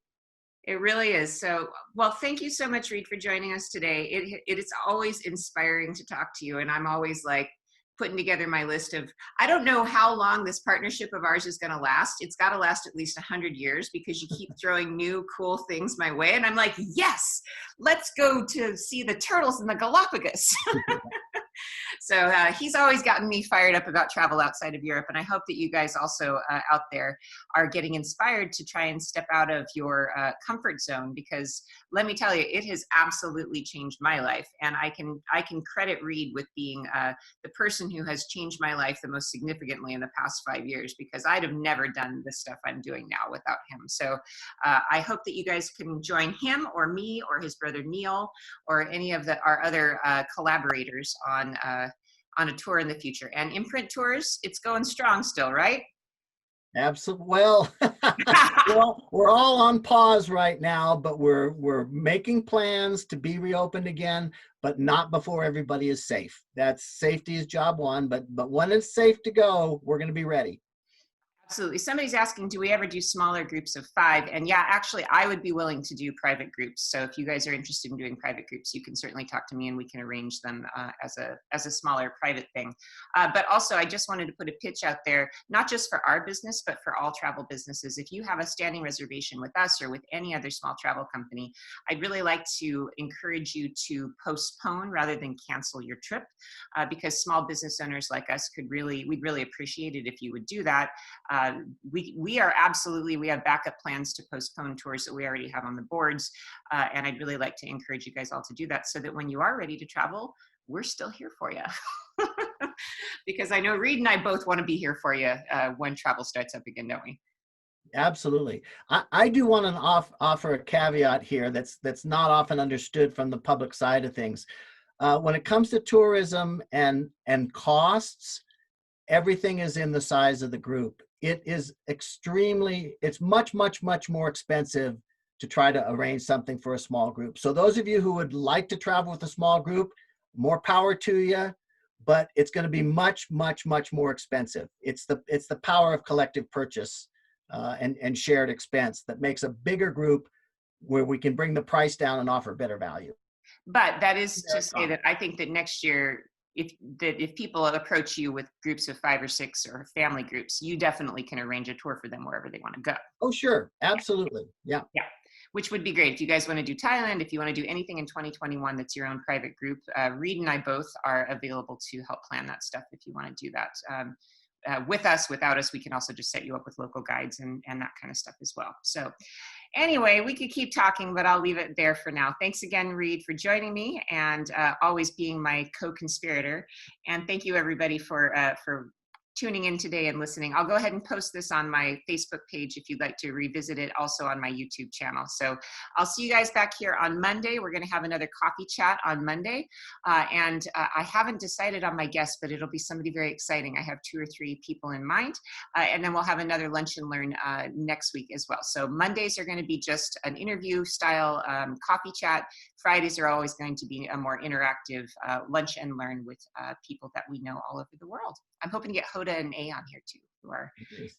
It really is. So, well, thank you so much, Reid, for joining us today. It is always inspiring to talk to you, and I'm always like putting together my list of, I don't know how long this partnership of ours is going to last. It's got to last at least 100 years because you keep throwing new cool things my way. And I'm like, yes, let's go to see the turtles in the Galapagos. So he's always gotten me fired up about travel outside of Europe. And I hope that you guys also out there are getting inspired to try and step out of your comfort zone, because let me tell you, it has absolutely changed my life. And I can credit Reid with being the person who has changed my life the most significantly in the past 5 years, because I'd have never done the stuff I'm doing now without him. So I hope that you guys can join him or me or his brother Neil or any of our other collaborators on a tour in the future. And Imprint Tours, it's going strong still, right? Absolutely. Well, we're all on pause right now, but we're making plans to be reopened again, but not before everybody is safe. That's safety is job one, but when it's safe to go, we're going to be ready. Absolutely. Somebody's asking, do we ever do smaller groups of 5? And yeah, actually, I would be willing to do private groups. So if you guys are interested in doing private groups, you can certainly talk to me and we can arrange them as a smaller private thing. But also, I just wanted to put a pitch out there, not just for our business, but for all travel businesses. If you have a standing reservation with us or with any other small travel company, I'd really like to encourage you to postpone rather than cancel your trip, because small business owners like us we'd really appreciate it if you would do that. We have backup plans to postpone tours that we already have on the boards. And I'd really like to encourage you guys all to do that so that when you are ready to travel, we're still here for you. Because I know Reid and I both want to be here for you when travel starts up again, don't we? Absolutely. I do want to offer a caveat here that's not often understood from the public side of things. When it comes to tourism and costs, everything is in the size of the group. It is it's much more expensive to try to arrange something for a small group. So those of you who would like to travel with a small group, more power to you, but it's going to be much more expensive. It's the power of collective purchase and shared expense that makes a bigger group where we can bring the price down and offer better value. But that is to say that I think that next year, if people approach you with groups of 5 or 6 or family groups, you definitely can arrange a tour for them wherever they want to go. Oh, sure. Absolutely. Yeah. Yeah. Which would be great. If you guys want to do Thailand, if you want to do anything in 2021 that's your own private group, Reid and I both are available to help plan that stuff if you want to do that. With us, without us, we can also just set you up with local guides and that kind of stuff as well. So anyway, we could keep talking, but I'll leave it there for now. Thanks again, Reid, for joining me and always being my co-conspirator. And thank you, everybody, for tuning in today and listening. I'll go ahead and post this on my Facebook page if you'd like to revisit it, also on my YouTube channel. So I'll see you guys back here on Monday. We're going to have another coffee chat on Monday. And I haven't decided on my guest, but it'll be somebody very exciting. I have 2 or 3 people in mind. And then we'll have another lunch and learn next week as well. So Mondays are going to be just an interview style coffee chat. Fridays are always going to be a more interactive lunch and learn with people that we know all over the world. I'm hoping to get Hoda put an A on here too. Who are,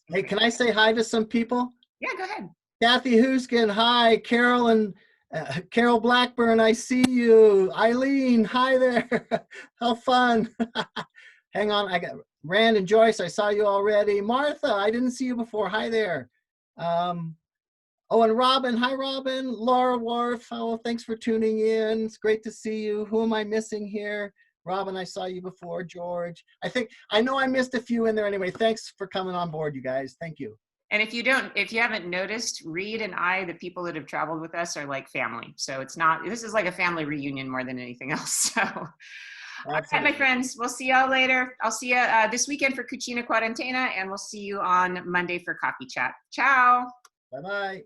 Hey, can I say hi to some people? yeah, go ahead. Kathy Huskin, hi. Carol and Carol Blackburn, I see you. Eileen, hi there. How fun. Hang on, I got Rand and Joyce, I saw you already. Martha, I didn't see you before. Hi there. Oh, and Robin, hi Robin. Laura Wharf, oh, thanks for tuning in. It's great to see you. Who am I missing here? Robin, I saw you before. George, I know I missed a few in there anyway. Thanks for coming on board, you guys. Thank you. And if you haven't noticed, Reid and I, the people that have traveled with us, are like family. So this is like a family reunion more than anything else. So, all right, my friends, we'll see y'all later. I'll see you this weekend for Cucina Quarantena, and we'll see you on Monday for Coffee Chat. Ciao. Bye-bye.